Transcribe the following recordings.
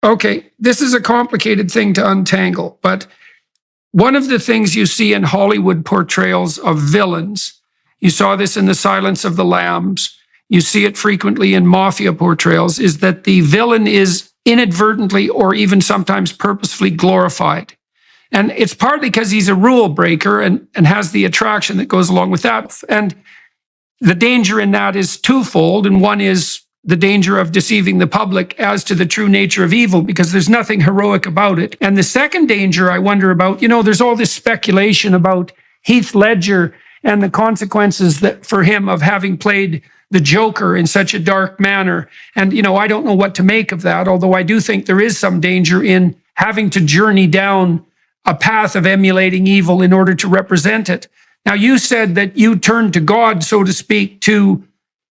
Okay, this is a complicated thing to untangle, but one of the things you see in Hollywood portrayals of villains, you saw this in The Silence of the Lambs, you see it frequently in mafia portrayals, is that the villain is inadvertently or even sometimes purposefully glorified. And it's partly because he's a rule breaker and has the attraction that goes along with that. And the danger in that is twofold. And one is the danger of deceiving the public as to the true nature of evil, because there's nothing heroic about it. And the second danger I wonder about, there's all this speculation about Heath Ledger and the consequences that for him of having played the Joker in such a dark manner. And, I don't know what to make of that, although I do think there is some danger in having to journey down a path of emulating evil in order to represent it. Now, you said that you turned to God, so to speak, to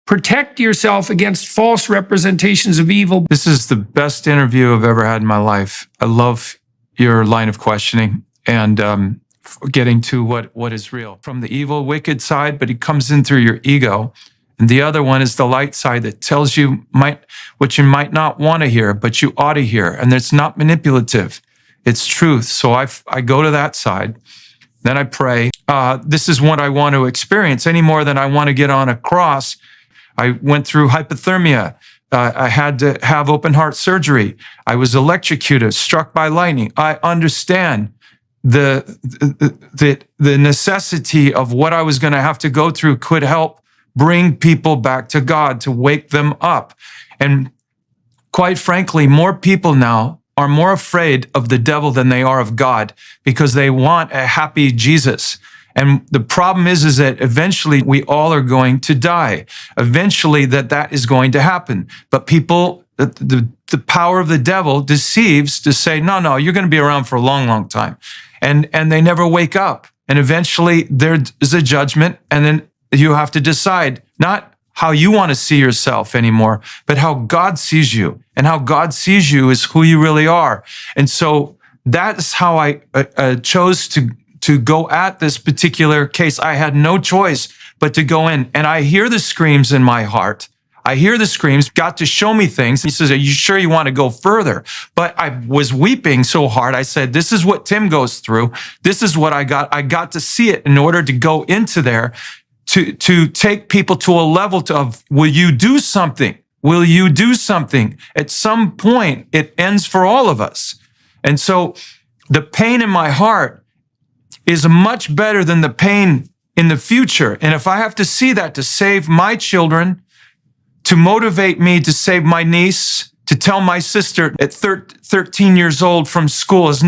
protect yourself against false representations of evil. This is the best interview I've ever had in my life. I love your line of questioning and getting to what is real. From the evil, wicked side, but it comes in through your ego. And the other one is the light side that tells you what you might not want to hear, but you ought to hear. And it's not manipulative. It's truth. So I go to that side. Then I pray. This is what I want to experience any more than I want to get on a cross. I went through hypothermia. I had to have open heart surgery. I was electrocuted, struck by lightning. I understand the necessity of what I was going to have to go through could help bring people back to God, to wake them up. And quite frankly, more people now are more afraid of the devil than they are of God because they want a happy Jesus. And the problem is that eventually we all are going to die. Eventually that is going to happen. But people, the power of the devil deceives to say, no, you're going to be around for a long, long time. And they never wake up. And eventually there is a judgment. And then you have to decide not how you want to see yourself anymore, but how God sees you. And how God sees you is who you really are. And so that's how I chose to go at this particular case. I had no choice but to go in. And I hear the screams in my heart. I hear the screams, God to show me things. He says, are you sure you want to go further? But I was weeping so hard. I said, this is what Tim goes through. This is what I got. I got to see it in order to go into there, to take people to a level of, will you do something? Will you do something? At some point, it ends for all of us. And so the pain in my heart is much better than the pain in the future. And if I have to see that to save my children, to motivate me to save my niece, to tell my sister at 13 years old from school is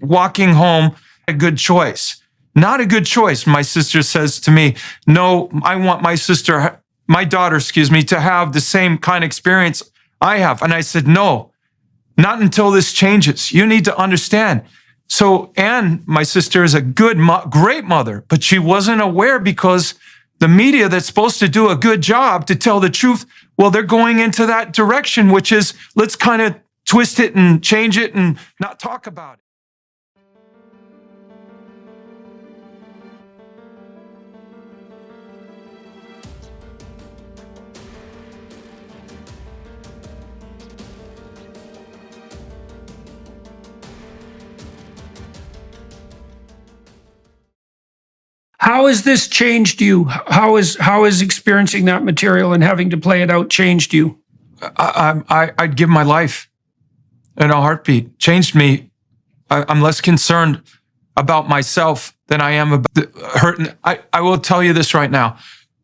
walking home, a good choice. Not a good choice. My sister says to me, no, I want my daughter, to have the same kind of experience I have. And I said, no, not until this changes. You need to understand. So Anne, my sister, is a great mother, but she wasn't aware because the media that's supposed to do a good job to tell the truth, well, they're going into that direction, which is let's kind of twist it and change it and not talk about it. How has this changed you? How is experiencing that material and having to play it out changed you? I'd give my life in a heartbeat. Changed me. I'm less concerned about myself than I am about the hurt. I will tell you this right now.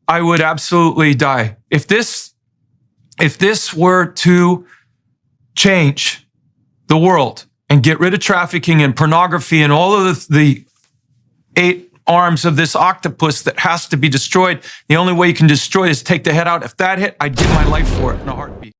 I would absolutely die. If this were to change the world and get rid of trafficking and pornography and all of the 8 arms of this octopus that has to be destroyed, the only way you can destroy it is take the head out. If that hit, I'd give my life for it in a heartbeat.